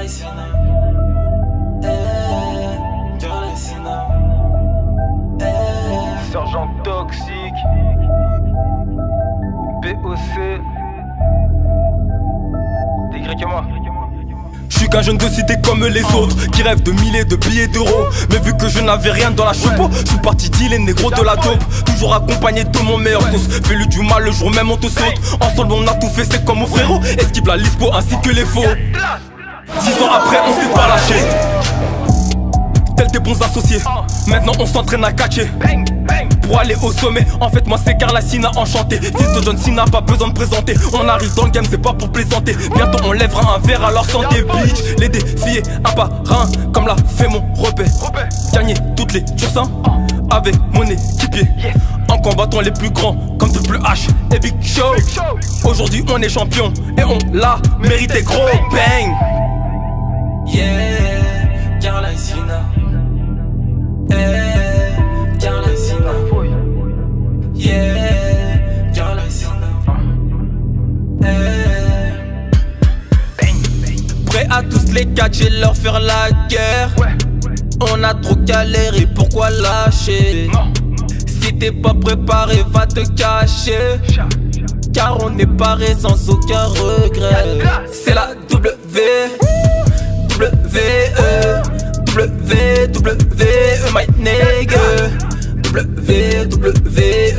Sina. Girl Sina. Sergent toxique. BOC. T'es grec que moi. Je suis qu'un jeune de cité comme les autres, qui rêve de milliers de billets d'euros. Mais vu que je n'avais rien dans la choupeau, je suis parti dealer négro de la dope. Toujours accompagné de mon meilleur sauce. Fais-lui du mal le jour même on te saute. Ensemble on a tout fait, c'est comme mon frérot. Esquive la lispo ainsi que les faux. 10 ans après on s'est pas lâché. Tels des bons associés. Maintenant on s'entraîne à catcher. Pour aller au sommet, en fait moi c'est Carla Sina enchanté. Fils de John Cena, pas besoin de présenter. On arrive dans le game, c'est pas pour plaisanter. Bientôt on lèvera un verre à leur santé, bitch. Les défier un par un, comme l'a fait mon repère. Gagner toutes les tursins avec mon équipier. En combattant les plus grands, comme Triple H et Big Show. Aujourd'hui on est champion et on l'a mérité gros. Bang. Yeah, Carla Sina. Carla Sina. Yeah, Carla Sina. Prêt à tous les catcher, leur faire la guerre. On a trop galéré, pourquoi lâcher? Si t'es pas préparé, va te cacher. Car on est paré sans aucun regret. C'est la W, my nigga.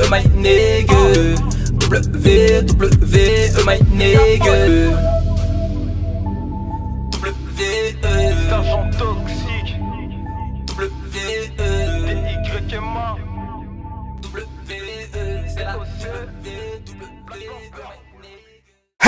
My nigga. My nigga. Sergent toxique. T'es que moi.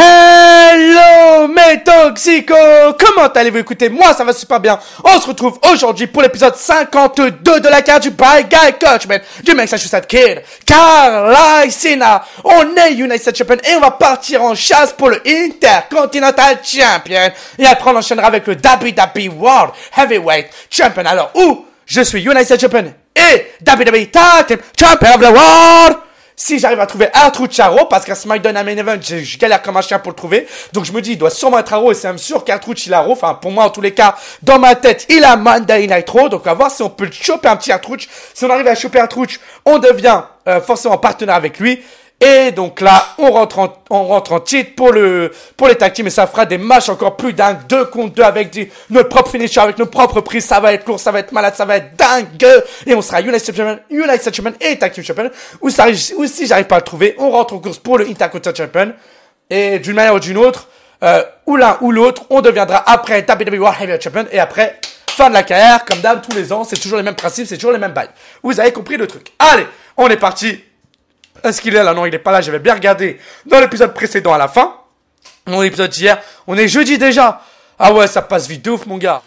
Hello mes toxicos, comment allez-vous? Écoutez, moi ça va super bien. On se retrouve aujourd'hui pour l'épisode 52 de la carte du By Guy Coachman du Massachusetts Kid, Carla Sina. On est United Champion et on va partir en chasse pour le Intercontinental Champion. Et après on enchaînera avec le WWE World Heavyweight Champion. Alors où je suis United Champion et WWE Tag Team Champion of the World. Si j'arrive à trouver un trou de Charo, parce qu'à SmackDown à Main Event, je galère comme un chien pour le trouver. Donc je me dis, il doit sûrement être Raw et c'est même sûr qu'un trou de Chilaro. Enfin, pour moi, en tous les cas, dans ma tête, il a Monday Night Raw. Donc on va voir si on peut le choper un petit Artrouche. Si on arrive à choper un Artrouche, on devient forcément partenaire avec lui. Et donc là, on rentre en titre pour les tag teams et ça fera des matchs encore plus dingues. 2 contre 2 avec notre propre finisher, avec nos propres prises. Ça va être lourd, ça va être malade, ça va être dingue. Et on sera United Champion et Tag Team Champion. Ou si j'arrive pas à le trouver, on rentre en course pour le Intercontinental Champion. Et d'une manière ou d'une autre, ou l'un ou l'autre, on deviendra après WWE World Heavyweight Champion. Et après, fin de la carrière, comme d'hab, tous les ans, c'est toujours les mêmes principes, c'est toujours les mêmes bails. Vous avez compris le truc. Allez, on est parti. Est-ce qu'il est là? Non, il est pas là. J'avais bien regardé dans l'épisode précédent à la fin. Dans l'épisode d'hier. On est jeudi déjà. Ah ouais, ça passe vite de ouf, mon gars.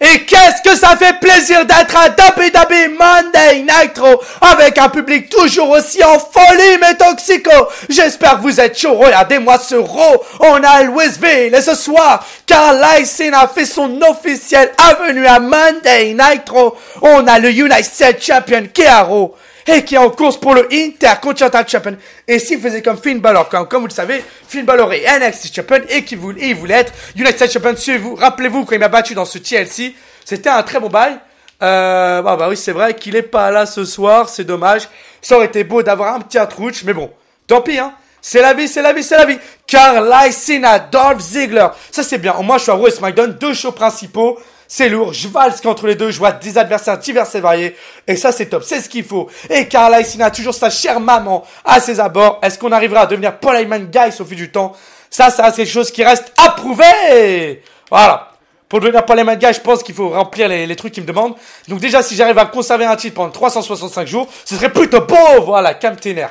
Et qu'est-ce que ça fait plaisir d'être à WWE Monday Night Raw avec un public toujours aussi en folie, mes toxicos. J'espère que vous êtes chaud. Regardez-moi ce Raw. On a Louisville et ce soir, Carla Sina a fait son officielle avenue à Monday Night Raw. On a le United Champion qui est à Raw et qui est en course pour le Intercontinental Champion. Et s'il faisait comme Finn Balor, comme vous le savez, Finn Balor est NXT Champion et il voulait être United Champion. Suivez-vous, rappelez-vous quand il m'a battu dans ce TLC, c'était un très bon bail. Bah oui, c'est vrai qu'il est pas là ce soir, c'est dommage. Ça aurait été beau d'avoir un petit Artrouche, mais bon, tant pis, hein. C'est la vie, c'est la vie, c'est la vie. Carla Sina, Dolph Ziggler. Ça c'est bien. Moi je suis à Raw et SmackDown, 2 shows principaux. C'est lourd, je valse qu'entre les deux, je vois des adversaires divers et variés. Et ça, c'est top, c'est ce qu'il faut. Et Carla Sina a toujours sa chère maman à ses abords. Est-ce qu'on arrivera à devenir Paul Heyman Guys au fil du temps? Ça reste quelque chose qui reste à prouver. Voilà. Pour devenir Paul Heyman Guys, je pense qu'il faut remplir les trucs qu'il me demandent. Donc déjà, si j'arrive à conserver un titre pendant 365 jours, ce serait plutôt beau. Voilà, Camtener.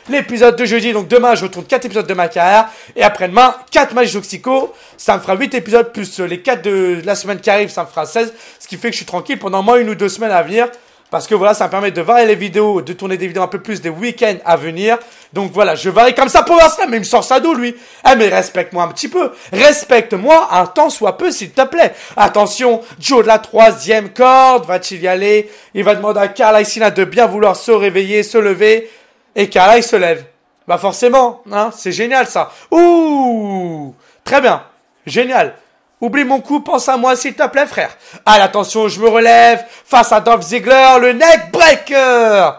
L'épisode de jeudi, donc demain je retourne 4 épisodes de ma carrière et après-demain 4 matchs Toxico, ça me fera 8 épisodes plus les 4 de la semaine qui arrive, ça me fera 16, ce qui fait que je suis tranquille pendant au moins 1 ou 2 semaines à venir. Parce que voilà, ça me permet de varier les vidéos, de tourner des vidéos un peu plus des week-ends à venir. Donc voilà, je varie comme ça pour l'instant, mais il me sort ça d'où lui? Eh mais respecte-moi un petit peu. Respecte-moi un tant soit peu, s'il te plaît. Attention, Joe de la 3e corde, va-t-il y aller? Il va demander à Carla Sina de bien vouloir se réveiller, se lever. Et Carla, il se lève. Bah forcément, hein, c'est génial ça. Ouh, très bien, génial. Oublie mon coup, pense à moi s'il te plaît frère. Allez, attention, je me relève face à Dolph Ziggler, le neck breaker.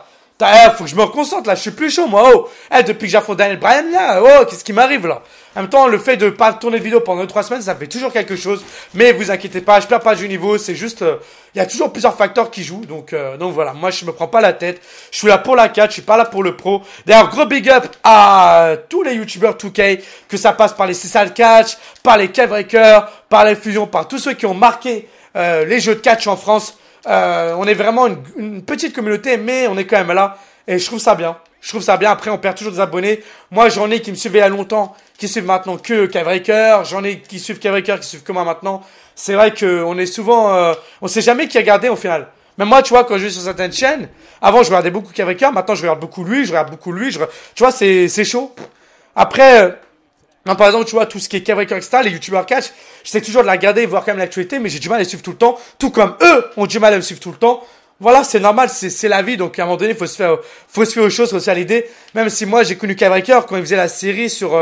Faut que je me reconcentre là, je suis plus chaud moi. Oh, depuis que j'affronte Daniel Bryan là, oh, qu'est-ce qui m'arrive là? En même temps, le fait de pas tourner de vidéo pendant 3 semaines, ça fait toujours quelque chose. Mais vous inquiétez pas, je perds pas du niveau, c'est juste, il y a toujours plusieurs facteurs qui jouent. Donc voilà, moi je me prends pas la tête. Je suis là pour la 4, je suis pas là pour le pro. D'ailleurs, gros big up à tous les youtubeurs 2K, que ça passe par les CSAL Catch, par les K-Breakers, par les fusions, par tous ceux qui ont marqué les jeux de catch en France. On est vraiment une petite communauté, mais on est quand même là. Et je trouve ça bien. Je trouve ça bien. Après, on perd toujours des abonnés. Moi, j'en ai qui me suivaient il y a longtemps, qui suivent maintenant que K-Breaker. J'en ai qui suivent K-Breaker, qui suivent que moi maintenant. C'est vrai qu'on est souvent... on sait jamais qui a gardé au final. Même moi, tu vois, quand je vais sur certaines chaînes, avant, je regardais beaucoup K-Breaker. Maintenant, je regarde beaucoup lui, Tu vois, c'est chaud. Après... non, par exemple, tu vois, tout ce qui est K-Breaker, etc., les youtubeurs catch, j'essaie toujours de la regarder, voir quand même l'actualité, mais j'ai du mal à les suivre tout le temps. Tout comme eux ont du mal à me suivre tout le temps. Voilà, c'est normal, c'est la vie, donc à un moment donné, il faut se faire aux choses, faut se faire l'idée. Même si moi, j'ai connu K-Breaker quand il faisait la série sur,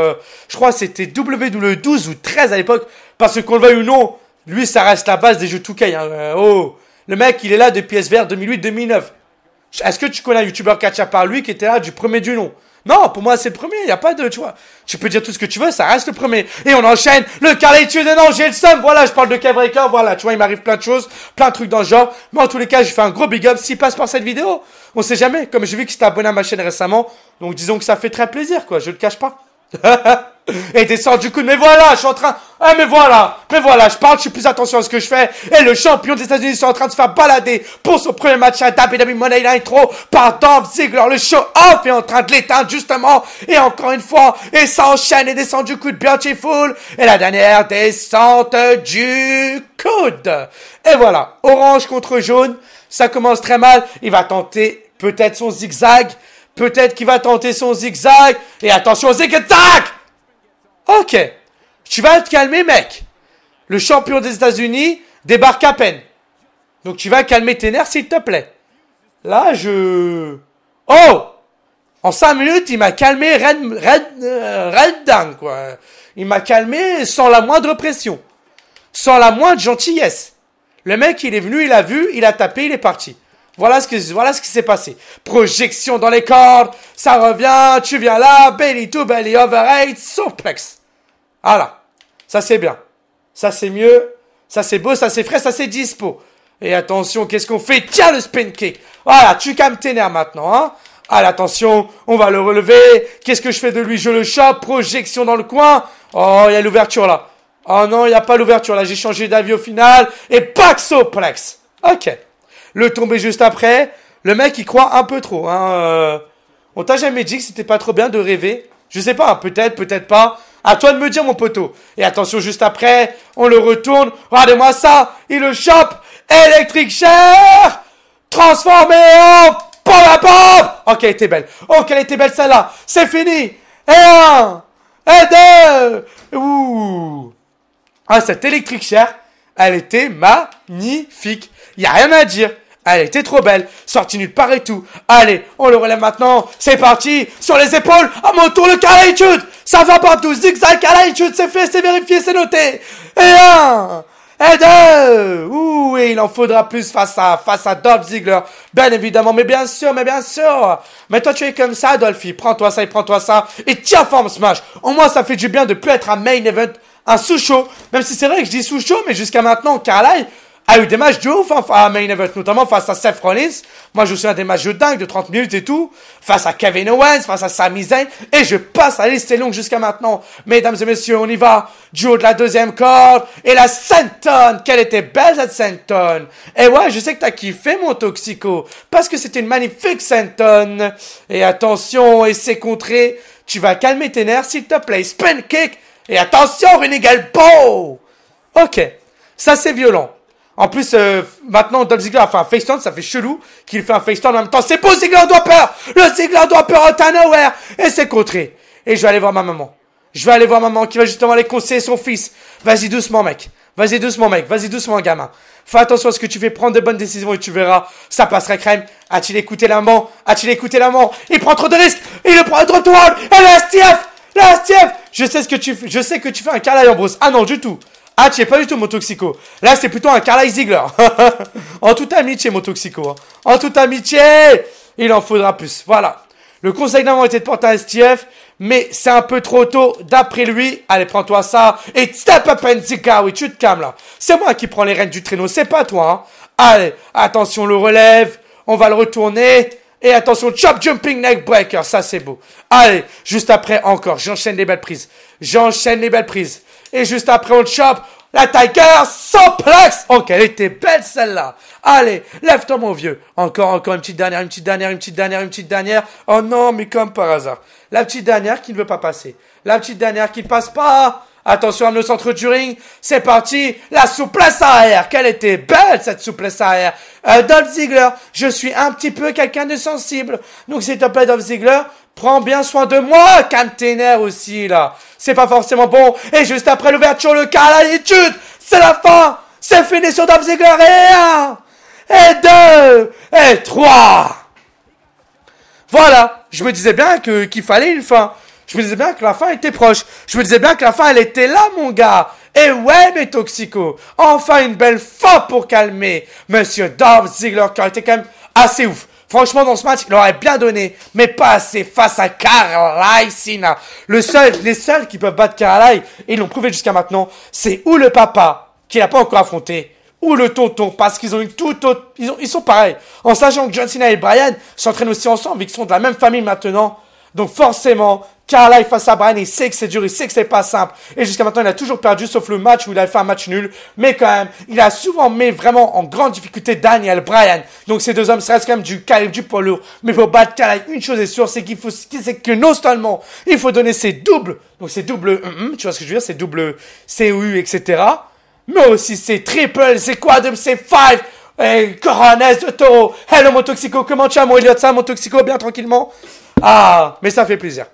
je crois, c'était WWE12 ou 13 à l'époque, parce que qu'on le veuille ou non, lui, ça reste la base des jeux 2K, hein. Oh, le mec, il est là depuis PSVR 2008-2009. Est-ce que tu connais un youtubeur catch à part lui qui était là du premier du nom? Non, pour moi, c'est le premier. Il n'y a pas de, tu vois. Tu peux dire tout ce que tu veux, ça reste le premier. Et on enchaîne. Le carré tué de non, j'ai le seum. Voilà, je parle de K-Breaker. Voilà, tu vois, il m'arrive plein de choses, plein de trucs dans le genre. Mais en tous les cas, je fais un gros big up s'il passe par cette vidéo. On sait jamais. Comme j'ai vu que tu t'es abonné à ma chaîne récemment. Donc, disons que ça fait très plaisir, quoi. Je le cache pas. Et descend du coude, mais voilà, je suis en train, mais voilà, je parle, je suis plus attention à ce que je fais, et le champion des États-Unis est en train de se faire balader pour son premier match à WWE Money Nitro par Dolph Ziggler, le show off est en train de l'éteindre justement, et encore une fois, et ça enchaîne et descend du coude Beautiful, et la dernière descente du coude, et voilà, orange contre jaune, ça commence très mal, il va tenter peut-être son zigzag, peut-être qu'il va tenter son zigzag. Et attention au zigzag. Ok. Tu vas te calmer, mec. Le champion des États-Unis débarque à peine. Donc tu vas calmer tes nerfs, s'il te plaît. Là, oh! En 5 minutes, il m'a calmé red down, quoi. Il m'a calmé sans la moindre pression. Sans la moindre gentillesse. Le mec, il est venu, il a vu, il a tapé, il est parti. Voilà ce qui s'est passé. Projection dans les cordes, ça revient, tu viens là, belly to belly, overhead, suplex. Voilà. Ça c'est bien. Ça c'est mieux. Ça c'est beau, ça c'est frais, ça c'est dispo. Et attention, qu'est-ce qu'on fait? Tiens le spin kick. Voilà, tu calmes tes nerfs maintenant, hein. Allez, attention, on va le relever. Qu'est-ce que je fais de lui? Je le chope, projection dans le coin. Oh, il y a l'ouverture là. Oh non, il n'y a pas l'ouverture là, j'ai changé d'avis au final. Et back suplex. Ok. Le tombé juste après. Le mec, il croit un peu trop. Hein. On t'a jamais dit que c'était pas trop bien de rêver? Je sais pas, peut-être, peut-être pas. À toi de me dire, mon poteau. Et attention, juste après, on le retourne. Regardez-moi ça. Il le chope. Electric Chair. Transformé en pompe. Oh, qu'elle était belle. Oh, qu'elle était belle celle-là. C'est fini. Et 1. Et 2. Ouh. Ah, cette Electric Chair, elle était magnifique. Y a rien à dire. Elle était trop belle. Sortie nulle part et tout. Allez, on le relève maintenant. C'est parti. Sur les épaules. À mon tour, le carré-étude. Ça va partout. Zigzag, carré-étude. C'est fait, c'est vérifié, c'est noté. Et 1. Et 2. Ouh, et il en faudra plus face à Dolph Ziggler. Bien évidemment. Mais bien sûr, Mais toi, tu es comme ça, Dolphy. Prends-toi ça et prends-toi ça. Et tiens, forme smash. Au moins, ça fait du bien de plus être un main event. Un sous-show. Même si c'est vrai que je dis sous-show, mais jusqu'à maintenant, Carly a eu des matchs de ouf, hein, à Main Event, notamment face à Seth Rollins. Moi, je me souviens des matchs de dingue de 30 minutes et tout. Face à Kevin Owens, face à Sami Zayn. Et je passe, la liste est longue jusqu'à maintenant. Mesdames et messieurs, on y va. Du haut de la deuxième corde. Et la Senton. Quelle était belle, cette Senton. Et ouais, je sais que t'as kiffé, mon Toxico. Parce que c'était une magnifique Senton. Et attention, et c'est contré. Tu vas calmer tes nerfs, s'il te plaît. Spin kick. Et attention, Renegade Bow. Ok. Ça, c'est violent. En plus, maintenant, Dolph Ziggler a fait un faceturn, ça fait chelou qu'il fait un faceturn en même temps. C'est beau, Ziggler doit peur. Le Ziggler doit peur out of nowhere. Et c'est contré. Et je vais aller voir ma maman. Je vais aller voir maman qui va justement aller conseiller son fils. Vas-y doucement, mec. Vas-y doucement, mec. Vas-y doucement, gamin. Fais attention à ce que tu fais, prendre de bonnes décisions et tu verras. Ça passera crème. A-t-il écouté l'amant? A-t-il écouté l'amant? Il prend trop de risques. Il le prend trop de toile. Et la STF! La STF! Je sais que tu fais un Carly Ambrose. Ah non, du tout. Ah, tu es pas du tout mon toxico. Là, c'est plutôt un Carly Ziggler. En toute amitié, mon toxico. Hein. En toute amitié. Il en faudra plus. Voilà. Le conseil d'avant était de porter un STF, mais c'est un peu trop tôt d'après lui. Allez, prends-toi ça et step up and Zika. Oui, tu te calmes là. C'est moi qui prends les rênes du traîneau, c'est pas toi. Hein. Allez, attention, le relève. On va le retourner. Et attention, chop jumping neck breaker. Ça, c'est beau. Allez, juste après, encore. J'enchaîne les belles prises. J'enchaîne les belles prises. Et juste après, on le chope. La Tiger Suplex. Oh, qu'elle était belle celle-là. Allez, lève-toi mon vieux. Encore une petite dernière. Oh non, mais comme par hasard. La petite dernière qui ne veut pas passer. La petite dernière qui ne passe pas. Attention à le centre du ring. C'est parti. La souplesse arrière. Quelle était belle cette souplesse arrière. Dolph Ziggler, je suis un petit peu quelqu'un de sensible. Donc s'il te plaît, Dolph Ziggler, prends bien soin de moi. Calme tes nerfs aussi là. C'est pas forcément bon. Et juste après l'ouverture, le cas à l'habitude. C'est la fin. C'est fini sur Dolph Ziggler. Et 1. Et 2. Et 3. Voilà. Je me disais bien qu'il fallait une fin. Je me disais bien que la fin était proche. Je me disais bien que la fin, elle était là, mon gars. Et ouais, mes toxicos. Enfin, une belle fin pour calmer Monsieur Dolph Ziggler, qui a été quand même assez ouf. Franchement, dans ce match, il aurait bien donné, mais pas assez face à Carly Cena. Les seuls qui peuvent battre Carly, et ils l'ont prouvé jusqu'à maintenant, c'est ou le papa, qui l'a pas encore affronté, ou le tonton, parce qu'ils ont une toute autre... Ils sont pareils. En sachant que John Cena et Bryan s'entraînent aussi ensemble, vu qu'ils sont de la même famille maintenant. Donc forcément, Carly face à Bryan, il sait que c'est dur, il sait que c'est pas simple. Et jusqu'à maintenant, il a toujours perdu, sauf le match où il a fait un match nul. Mais quand même, il a souvent mis vraiment en grande difficulté Daniel Bryan. Donc ces deux hommes, ça reste quand même du calibre du poids lourd. Mais pour battre Carly, une chose est sûre, c'est c'est que non seulement il faut donner ses doubles, donc ses doubles, tu vois ce que je veux dire, ses doubles COU, etc. Mais aussi ses triples, ses quadruples, ses five. Hey, Coronès de Taureau. Hello mon toxico, comment tu vas mon Elliot, ça mon toxico, bien tranquillement. Ah, mais ça fait plaisir.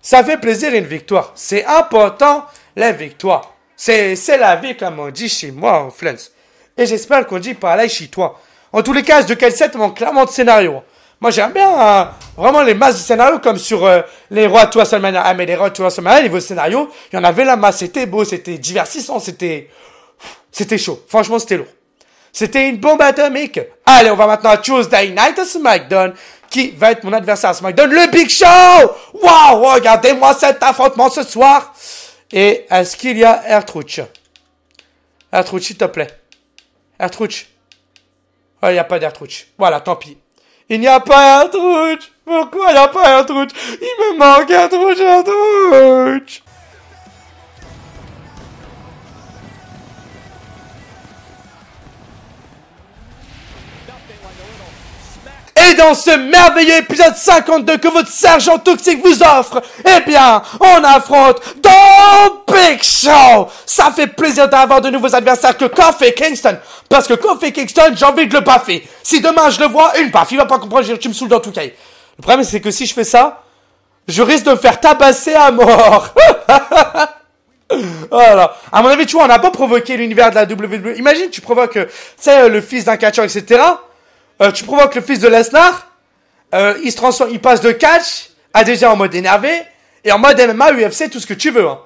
Ça fait plaisir une victoire. C'est important, la victoire. C'est la vie, comme on dit chez moi en France. Et j'espère qu'on dit pareil chez toi. En tous les cas, de quel set manque clairement de scénario. Moi, j'aime bien vraiment les masses de scénario comme sur les Rois to WrestleMania. Ah, mais les Rois to WrestleMania, niveau scénario, il y en avait la masse. C'était beau, c'était divertissant, c'était chaud. Franchement, c'était lourd. C'était une bombe atomique. Allez, on va maintenant à Tuesday Night à SmackDown. Qui va être mon adversaire à SmackDown? Le Big Show! Waouh, regardez-moi cet affrontement ce soir. Et est-ce qu'il y a R-Truth? R-Truth, s'il te plaît. R-Truth. Oh, il n'y a pas d'R-Truth. Voilà, tant pis. Il n'y a pas R-Truth. Pourquoi il n'y a pas R-Truth? Il me manque R-Truth. Et dans ce merveilleux épisode 52 que votre sergent toxique vous offre, eh bien, on affronte dans Big Show. Ça fait plaisir d'avoir de nouveaux adversaires que Kofi Kingston. Parce que Kofi Kingston, j'ai envie de le baffer. Si demain je le vois, une baffe, il va pas comprendre, tu me saoules dans tout cas. Le problème, c'est que si je fais ça, je risque de me faire tabasser à mort. Voilà. À mon avis, tu vois, on n'a pas provoqué l'univers de la WWE. Imagine, tu provoques, tu sais, le fils d'un catcheur, etc., tu provoques le fils de Lesnar, il se transforme, il passe de catch à déjà en mode énervé et en mode MMA, UFC, tout ce que tu veux. Hein.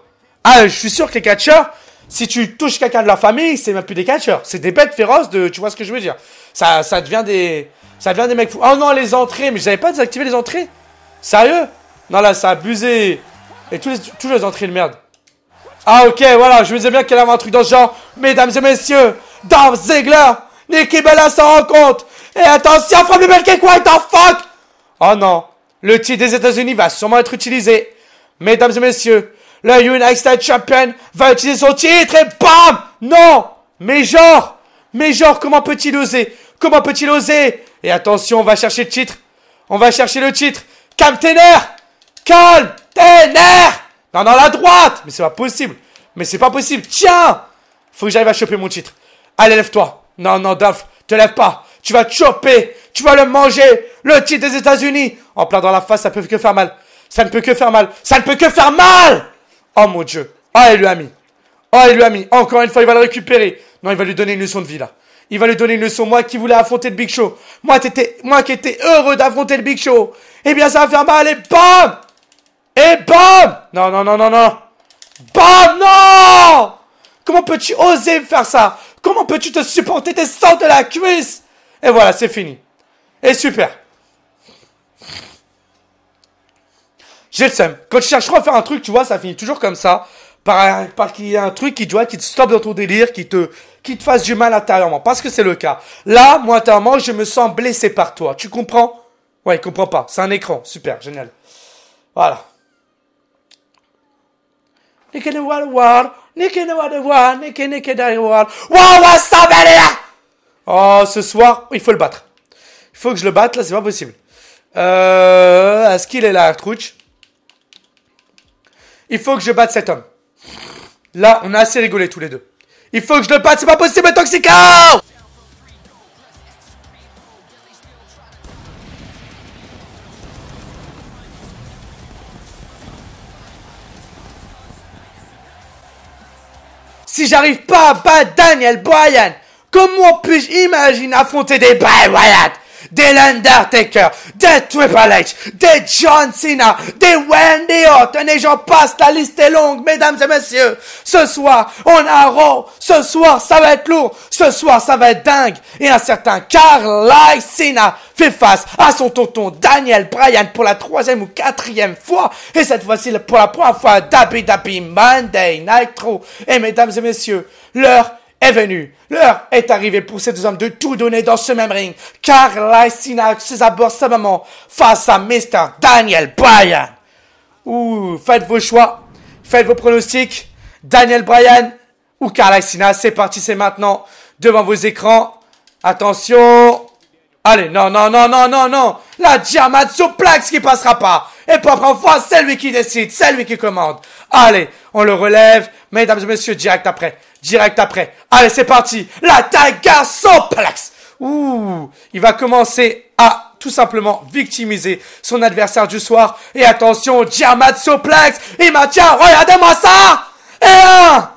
Ah, je suis sûr que les catcheurs, si tu touches quelqu'un de leur famille, c'est même plus des catcheurs, c'est des bêtes féroces tu vois ce que je veux dire. Ça devient des mecs fous. Oh non, les entrées, mais j'avais pas désactivé les entrées. Sérieux? Non là, ça a abusé. Et tous les entrées de merde. Ah ok, voilà, je me disais bien qu'il y avait un truc dans ce genre. Mesdames et messieurs, Dolph Ziggler, Nikki Bella s'en rend compte. Et attention, frappe le bel kick, what the fuck? Oh non, le titre des États-Unis va sûrement être utilisé. Mesdames et messieurs, le United States Champion va utiliser son titre et BAM! Non! Mais genre, comment peut-il oser? Comment peut-il oser? Et attention, on va chercher le titre. On va chercher le titre. Calme tes nerfs! Calme tes nerfs! Non, la droite! Mais c'est pas possible. Tiens! Faut que j'arrive à choper mon titre. Allez, lève-toi. Non, non, Dolph, te lève pas. Tu vas te choper. Tu vas le manger. Le titre des États-Unis. En plein dans la face, ça peut que faire mal. Ça ne peut que faire mal. Ça ne peut que faire mal. Oh mon Dieu. Oh, il lui a mis. Oh, il lui a mis. Encore une fois, il va le récupérer. Non, il va lui donner une leçon de vie, là. Il va lui donner une leçon. Moi qui voulais affronter le Big Show. Moi qui étais heureux d'affronter le Big Show. Eh bien, ça va faire mal. Et bam. Et bam. Non, non, non, non, non. Bam, non. Comment peux-tu oser faire ça? Comment peux-tu te supporter tes sangs de la cuisse? Et voilà, c'est fini. Et super. J'ai le seum. Quand tu cherches trop à faire un truc, tu vois, ça finit toujours comme ça. Par qu'il y a un truc qui te stoppe dans ton délire, qui te fasse du mal intérieurement. Parce que c'est le cas. Là, moi, intérieurement, je me sens blessé par toi. Tu comprends? Ouais, il comprend pas. C'est un écran. Super, génial. Voilà. Oh, ce soir, il faut le battre. Il faut que je le batte, là, c'est pas possible. Est-ce qu'il est là, Trouch? Il faut que je batte cet homme. Là, on a assez rigolé tous les deux. Il faut que je le batte, c'est pas possible, Toxico! Si j'arrive pas à battre Daniel Bryan, comment puis-je imaginer affronter des Bray Wyatt, des Undertaker, des Triple H, des John Cena, des Wendy Orton, et j'en passe, la liste est longue, mesdames et messieurs. Ce soir, on a Raw. Ce soir, ça va être lourd. Ce soir, ça va être dingue. Et un certain Carl Cena fait face à son tonton Daniel Bryan pour la 3e ou 4e fois. Et cette fois-ci, pour la première fois, WWE Monday Night Raw. Et mesdames et messieurs, l'heure est venue. L'heure est arrivée pour ces deux hommes de tout donner dans ce même ring. Carl Cena ses abords sa maman face à Mr. Daniel Bryan. Ouh, faites vos choix. Faites vos pronostics. Daniel Bryan ou Carl Cena. C'est parti, c'est maintenant. Devant vos écrans. Attention. Allez, non, non, non, non, non, non. La German Suplex qui passera pas. Et pour la première fois, c'est lui qui décide. C'est lui qui commande. Allez, on le relève. Mesdames et messieurs, direct après. Direct après. Allez, c'est parti. La Tiger Suplex. Ouh, il va commencer à tout simplement victimiser son adversaire du soir. Et attention, German Suplex. Il maintient, regardez-moi ça. Et un.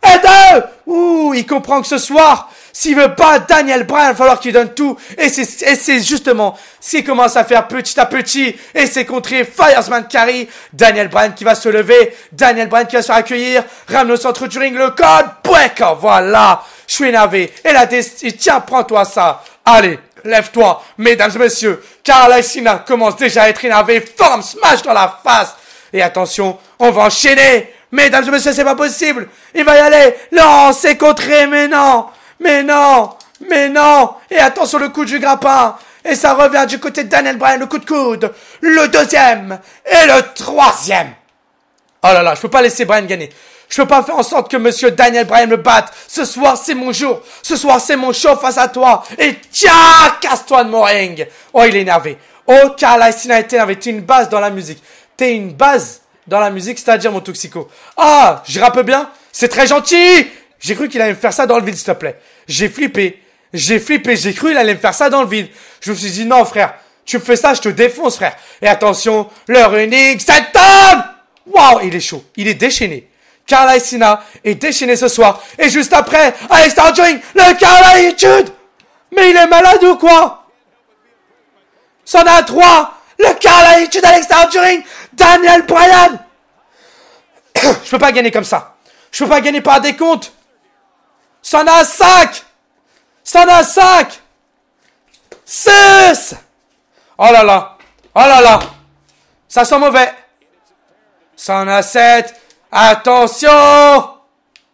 Et deux. Ouh, il comprend que ce soir, s'il veut pas Daniel Bryan, il va falloir qu'il donne tout. Et c'est justement ce qu'il commence à faire petit à petit. Et c'est contrer Fireman Carry. Daniel Bryan qui va se lever. Daniel Bryan qui va se faire accueillir. Ramener au centre du ring le code breaker. Voilà. Je suis énervé. Et la destinée. Tiens, prends-toi ça. Allez, lève-toi. Mesdames et messieurs, Carl Cena commence déjà à être énervé. Forme smash dans la face. Et attention, on va enchaîner. Mesdames et messieurs, c'est pas possible. Il va y aller. Non, c'est contré, mais non. Mais non. Mais non. Et attention, le coup du grappin. Et ça revient du côté de Daniel Bryan, le coup de coude. Le deuxième. Et le troisième. Oh là là, je peux pas laisser Bryan gagner. Je peux pas faire en sorte que monsieur Daniel Bryan me batte. Ce soir, c'est mon jour. Ce soir, c'est mon show face à toi. Et tiens, casse-toi de mon ring. Oh, il est énervé. Oh, Carl Cena est énervé. T'es une base dans la musique. T'es une base dans la musique, c'est-à-dire mon Toxico. Ah, je rappe bien. C'est très gentil. J'ai cru qu'il allait me faire ça dans le vide, s'il te plaît. J'ai flippé. J'ai cru qu'il allait me faire ça dans le vide. Je me suis dit, non, frère. Tu me fais ça, je te défonce, frère. Et attention, leur unique, cet homme. Waouh, il est chaud. Il est déchaîné. Carl Cena est déchaîné ce soir. Et juste après, Alex Ring, le Carl Attitude. Mais il est malade ou quoi? C'en a 3. Le Carl Attitude, Alex Ring, Daniel Bryan. Je peux pas gagner comme ça. Je peux pas gagner par décompte. C'en a 5. C'en a 5. 6. Oh là là. Oh là là. Ça sent mauvais. C'en a 7. Attention.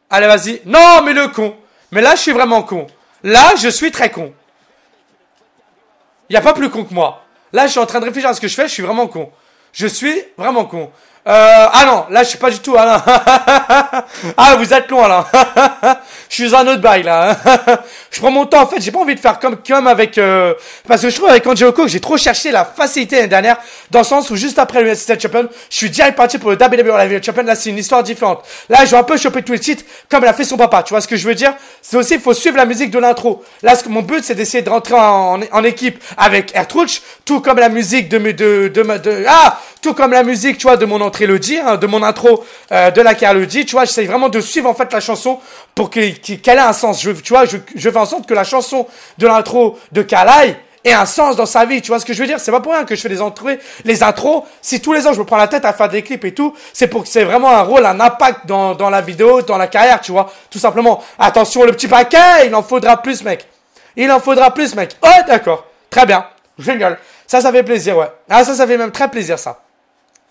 Allez, vas-y. Non, mais le con. Mais là, je suis vraiment con. Là, je suis très con. Il n'y a pas plus con que moi. Là, je suis en train de réfléchir à ce que je fais. Je suis vraiment con. Je suis vraiment con. Ah non, là je suis pas du tout. Ah, non. Ah, vous êtes loin là. Je suis un autre bail là. Je prends mon temps en fait. J'ai pas envie de faire comme avec parce que je trouve avec Angelo que j'ai trop cherché la facilité l'année dernière dans le sens où juste après le United Champion, je suis direct parti pour le WWE Heavyweight Champion. Là c'est une histoire différente. Là je vais un peu choper tous les titres comme elle a fait son papa. Tu vois ce que je veux dire? C'est aussi il faut suivre la musique de l'intro. Là mon but c'est d'essayer de rentrer en équipe avec Ertruch, tout comme la musique tout comme la musique, tu vois, de mon entrée le dit, hein, de mon intro de la carrière le dit, tu vois, j'essaie vraiment de suivre en fait la chanson pour qu'elle ait un sens. Je fais en sorte que la chanson de l'intro de Kalai ait un sens dans sa vie, tu vois ce que je veux dire? C'est pas pour rien que je fais les intros. Si tous les ans je me prends la tête à faire des clips et tout, c'est pour que c'est vraiment un rôle, un impact dans la vidéo, dans la carrière, tu vois, tout simplement. Attention, le petit paquet, il en faudra plus, mec. Il en faudra plus, mec. Oh, d'accord. Très bien. Génial. Ça fait plaisir, ouais. Ah, ça fait même très plaisir, ça.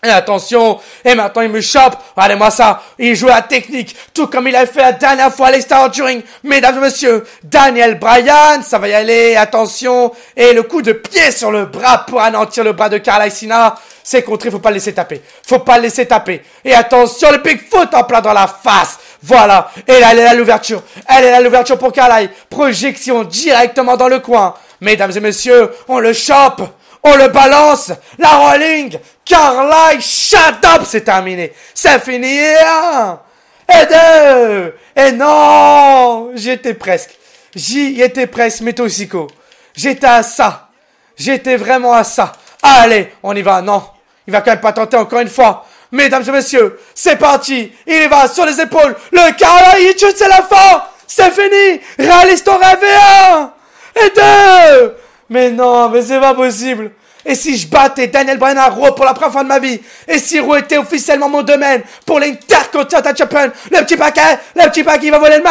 Et attention, et maintenant il me chope. Regardez-moi ça, il joue la technique, tout comme il a fait la dernière fois à l'extérieur du ring. Mesdames et messieurs, Daniel Bryan, ça va y aller, attention. Et le coup de pied sur le bras pour anéantir le bras de Carla Sina. C'est contré, faut pas le laisser taper. Faut pas le laisser taper. Et attention, le Bigfoot en plein dans la face. Voilà, et là elle est là l'ouverture. Elle est là l'ouverture pour Carla. Projection directement dans le coin. Mesdames et messieurs, on le chope. On le balance, la rolling, Carla, shut up, c'est terminé, c'est fini, et 1, et 2, et non, j'y étais presque, mes toxicos, j'étais à ça, j'étais vraiment à ça, allez, on y va, non, il va quand même pas tenter encore une fois, mesdames et messieurs, c'est parti, il y va sur les épaules, le Carla, il tue, c'est la fin, c'est fini, réalise ton rêve, et 1, et 2, mais non, mais c'est pas possible. Et si je battais Daniel Bryan à Raw pour la première fois de ma vie? Et si Raw était officiellement mon domaine pour l'Intercontinental Champion? Le petit paquet, il va voler le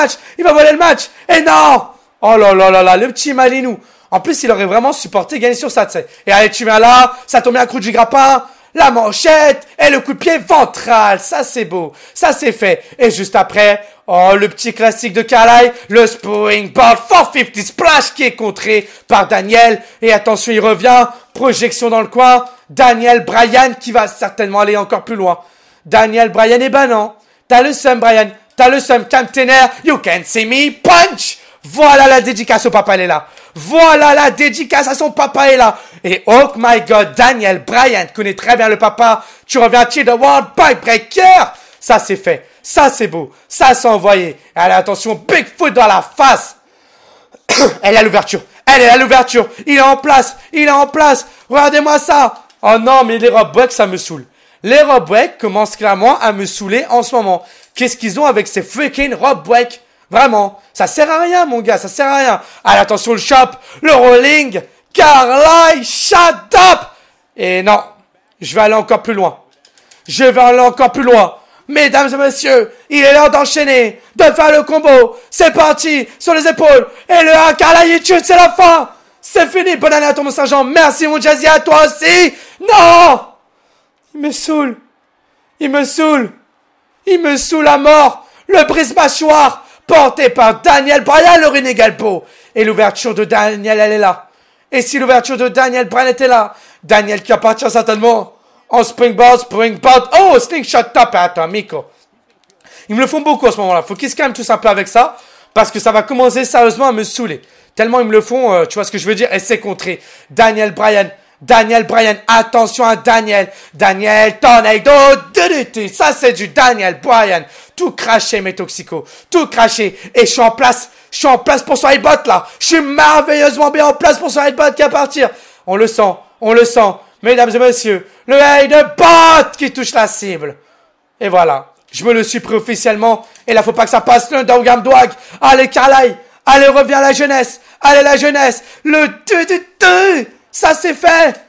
match. Et non! Oh là là là là, le petit Malinou. En plus, il aurait vraiment supporté gagner sur ça, tu sais. Et allez, tu viens là, ça tombe bien un coup du grappin, la manchette, et le coup de pied ventral. Ça, c'est beau. Ça, c'est fait. Et juste après, oh, le petit classique de Kalai, le Springboard 450 Splash qui est contré par Daniel. Et attention, il revient. Projection dans le coin. Daniel Bryan qui va certainement aller encore plus loin. Daniel Bryan, et ben non. T'as le seum, Bryan. T'as le seum. Container. You can see me punch. Voilà la dédicace au papa, elle est là. Voilà la dédicace à son papa est là. Et oh my god, Daniel Bryan connaît très bien le papa. Tu reviens de World Bike Breaker. Ça, c'est fait. Ça, c'est beau. Ça, c'est envoyé. Allez, attention, Bigfoot dans la face. Elle est à l'ouverture. Il est en place. Regardez-moi ça. Oh non, mais les rob break, ça me saoule. Les rob break commencent clairement à me saouler en ce moment. Qu'est-ce qu'ils ont avec ces freaking rob break? Vraiment. Ça sert à rien, mon gars. Ça sert à rien. Allez, attention, le chop. Le rolling. Carly, shut up. Et non. Je vais aller encore plus loin. Mesdames et messieurs, il est l'heure d'enchaîner, de faire le combo. C'est parti, sur les épaules. Et le 1, Carla, il tue, c'est la fin. C'est fini. Bonne année à toi, mon sergent. Merci, mon Jazzy, à toi aussi. Non. Il me saoule à mort. Le brise-mâchoire, porté par Daniel Bryan, le Renegade Beau. Et l'ouverture de Daniel, elle est là. Et si l'ouverture de Daniel Bryan était là, Daniel qui appartient certainement en springboard, oh, slingshot top, attends, Miko. Ils me le font beaucoup à ce moment-là. Faut qu'ils se calment tous un peu avec ça, parce que ça va commencer sérieusement à me saouler. Tellement ils me le font, tu vois ce que je veux dire, et c'est contré. Daniel Bryan, attention à Daniel, Tornado, ça c'est du Daniel Bryan. Tout craché, mes toxicos, tout craché. Et je suis en place pour son headbutt là. Je suis merveilleusement bien en place pour son headbutt qui va partir. On le sent. Mesdames et messieurs, le headbutt qui touche la cible. Et voilà, je me le suis pris officiellement. Et là, faut pas que ça passe le Dogam Dwag. Allez, Carly, allez, reviens la jeunesse. Le 2. Ça c'est fait.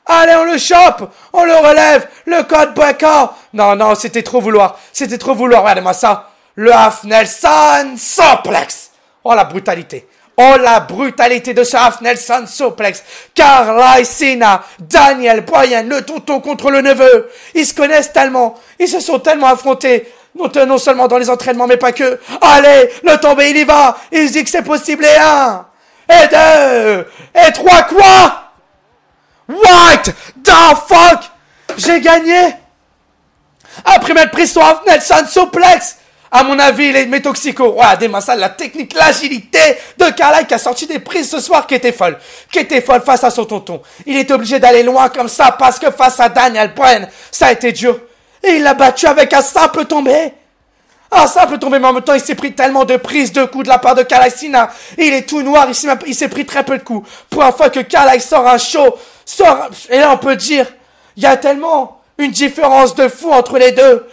Allez, on le chope, on le relève. Le code breaker. Non, c'était trop vouloir. Regardez-moi ça. Le Half Nelson Suplex. Oh, la brutalité. De ce Half Nelson Suplex. Carla Sina, Daniel Bryan, le tonton contre le neveu. Ils se connaissent tellement. Ils se sont tellement affrontés. Non seulement dans les entraînements, mais pas que. Allez, le tombé, il y va. Il se dit que c'est possible. Et 1, et 2, et 3, quoi? What the fuck? J'ai gagné. Après m'être pris sur un Nelson Suplex. À mon avis, mes toxicos. Regardez-moi ça, la technique, l'agilité de Carlisle qui a sorti des prises ce soir qui étaient folles. Qui étaient folles face à son tonton. Il est obligé d'aller loin comme ça parce que face à Daniel Bryan, ça a été dur. Et il l'a battu avec un simple tombé. Un simple tombé, mais en même temps, il s'est pris tellement de prises de coups de la part de Carlisle Sina. Il est tout noir, il s'est pris très peu de coups. Pour une fois que Carlisle sort un show, et là on peut dire, il y a tellement une différence de fou entre les deux.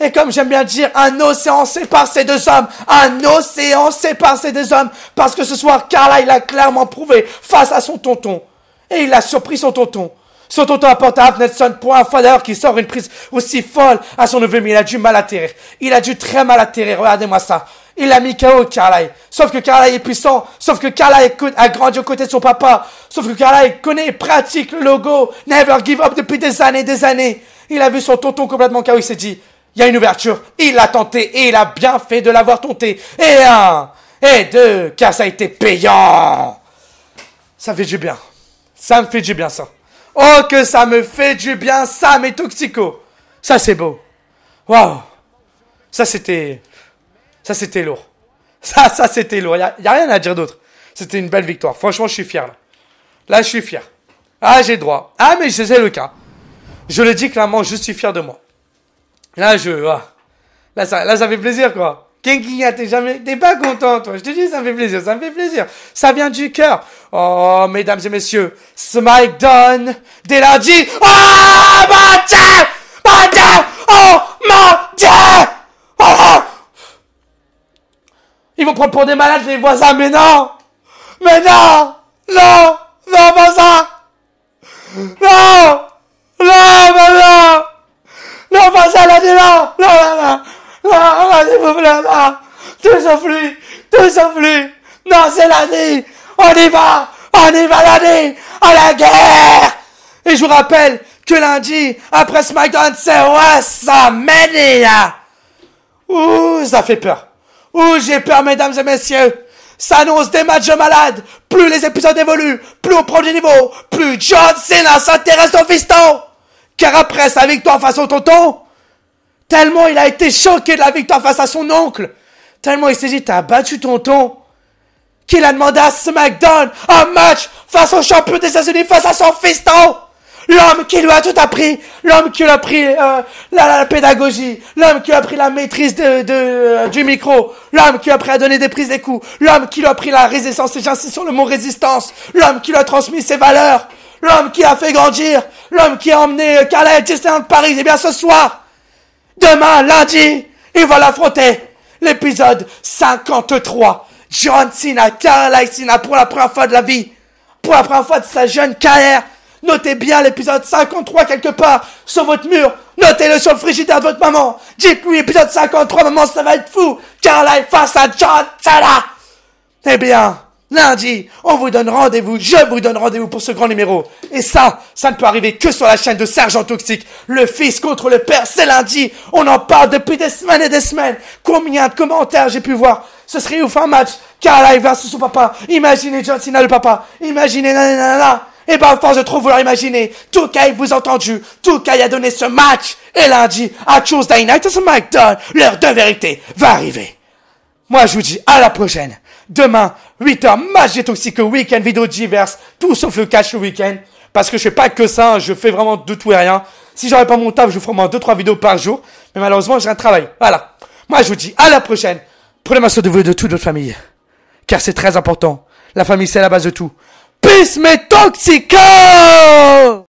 Et comme j'aime bien dire, un océan sépare ces deux hommes. Un océan sépare ces deux hommes. Parce que ce soir, Carlisle l'a clairement prouvé face à son tonton. Et il a surpris son tonton. Son tonton apporte à Nelson pour un fois d'ailleurs qui sort une prise aussi folle à son neveu, mais il a dû mal atterrir. Il a dû très mal atterrir, regardez-moi ça. Il a mis KO Carlisle. Sauf que Carlisle est puissant. Sauf que Carlisle a grandi aux côtés de son papa. Sauf que Carlisle connaît et pratique le logo Never Give Up depuis des années, des années. Il a vu son tonton complètement KO, il s'est dit... Il y a une ouverture, il l'a tenté et il a bien fait de l'avoir tenté. Et un, et deux, car ça a été payant. Ça fait du bien. Ça me fait du bien, ça. Oh, que ça me fait du bien, ça, mes toxicos. Ça, c'est beau. Waouh. Ça, c'était lourd. Ça, c'était lourd. Y a rien à dire d'autre. C'était une belle victoire. Franchement, je suis fier, là. Là, je suis fier. Ah, j'ai le droit. Ah, mais c'est le cas. Je le dis clairement, je suis fier de moi. Là, ça fait plaisir, quoi. Kenkinya, t'es pas content, toi. Je te dis, ça me fait plaisir, ça me fait plaisir. Ça vient du cœur. Oh, mesdames et messieurs, SmackDown, dès lundi. Oh, mon Dieu! Mon Dieu! Oh, mon Dieu! Oh! Ils vont prendre pour des malades, les voisins, mais non! Mais non! Non! Non, pas ça! Non! Non, non! Non, pas ça, là, non, s'il vous plaît, non, tout sauf lui, non, c'est l'année, on y va, l'année, à la guerre. Et je vous rappelle que lundi, après SmackDown, c'est WrestleMania. Ouh, ça fait peur. Ouh, j'ai peur, mesdames et messieurs. Ça annonce des matchs de malades. Plus les épisodes évoluent, plus on prend du niveau, plus John Cena s'intéresse au fiston. Car après sa victoire face au tonton, tellement il a été choqué de la victoire face à son oncle, tellement il s'est dit, t'as battu tonton, qu'il a demandé à SmackDown un match face au champion des États-Unis, face à son fiston. L'homme qui lui a tout appris, l'homme qui lui a appris la pédagogie, l'homme qui lui a appris la maîtrise du micro, l'homme qui lui a appris à donner des prises des coups, l'homme qui lui a appris la résistance, et j'insiste sur le mot résistance, l'homme qui lui a transmis ses valeurs, l'homme qui a fait grandir, l'homme qui a emmené Carlisle à Disneyland Paris. Et bien ce soir, demain, lundi, il va l'affronter. L'épisode 53. John Cena, Carlisle Cena, pour la première fois de la vie, pour la première fois de sa jeune carrière. Notez bien l'épisode 53 quelque part sur votre mur. Notez-le sur le frigidaire de votre maman. Dites-lui épisode 53, maman, ça va être fou. Carlisle face à John Cena. Eh bien, lundi, on vous donne rendez-vous, je vous donne rendez-vous pour ce grand numéro. Et ça ne peut arriver que sur la chaîne de Sergent Toxique. Le fils contre le père, c'est lundi. On en parle depuis des semaines et des semaines. Combien de commentaires j'ai pu voir. Ce serait ouf un match. Carlisle versus son papa. Imaginez John Cena le papa. Imaginez nanana. Et ben, à force de trop vouloir imaginer, Toukai vous a entendu. Toukai a donné ce match. Et lundi, à Tuesday Night SmackDown, l'heure de vérité va arriver. Moi, je vous dis à la prochaine. Demain, 8h, match des Toxiques week-end, vidéo diverses, tout sauf le catch le week-end. Parce que je fais pas que ça, je fais vraiment de tout et rien. Si j'aurais pas mon taf, je vous ferais au moins 2-3 vidéos par jour. Mais malheureusement, j'ai un travail. Voilà. Moi, je vous dis à la prochaine. Prenez soin de vous et de toute votre famille. Car c'est très important. La famille, c'est la base de tout. Peace, mes Toxicos!